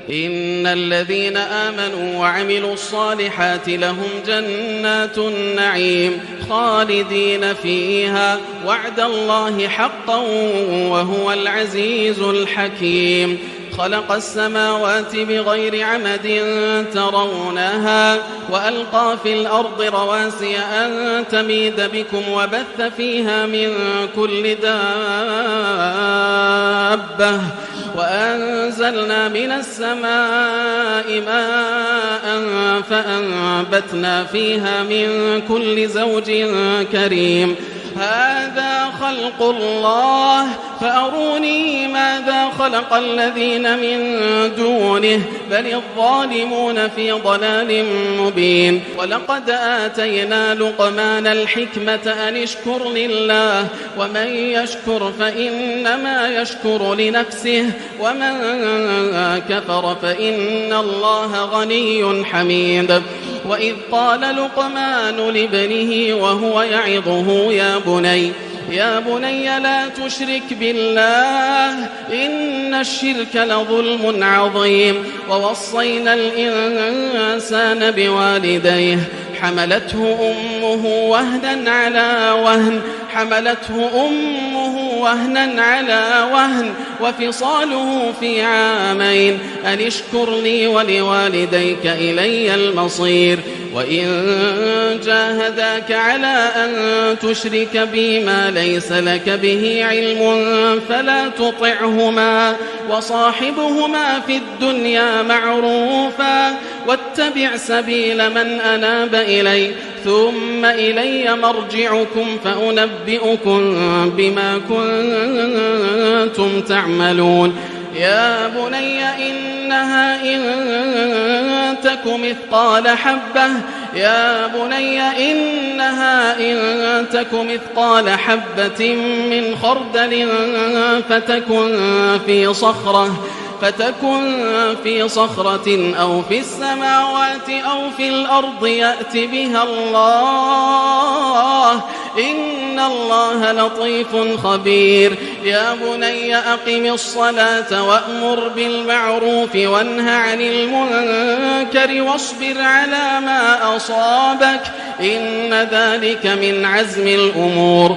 إن الذين آمنوا وعملوا الصالحات لهم جنات النعيم خالدين فيها وعد الله حقا وهو العزيز الحكيم. خلق السماوات بغير عمد ترونها وألقى في الأرض رواسي أن تميد بكم وبث فيها من كل دابة وأنزلنا من السماء ماء فأنبتنا فيها من كل زوج كريم. هذا خلق الله فأروني ماذا خلق الذين من دونه بل الظالمون في ضلال مبين. ولقد آتينا لقمان الحكمة أن اشكر لله ومن يشكر فإنما يشكر لنفسه ومن كفر فإن الله غني حميد. وإذ قال لقمان لابنه وهو يعظه يا بني لا تشرك بالله إن الشرك لظلم عظيم. ووصينا الإنسان بوالديه حملته أمه وهنا على وهن وفصاله في عامين أن اشكر لي ولوالديك إلي المصير. وإن جاهداك على أن تشرك بي ما ليس لك به علم فلا تطعهما وصاحبهما في الدنيا معروفا واتبع سبيل من أناب إلي ثم إلي مرجعكم فأنبئكم بما كنتم تعملون. يا بني إنها إن تك مثقال حبة من خردل فتكن في صخرة أو في السماوات أو في الأرض يأت بها الله إن الله لطيف خبير. يا بني أقم الصلاة وأمر بالمعروف وانه عن المنكر واصبر على ما أصابك إن ذلك من عزم الأمور.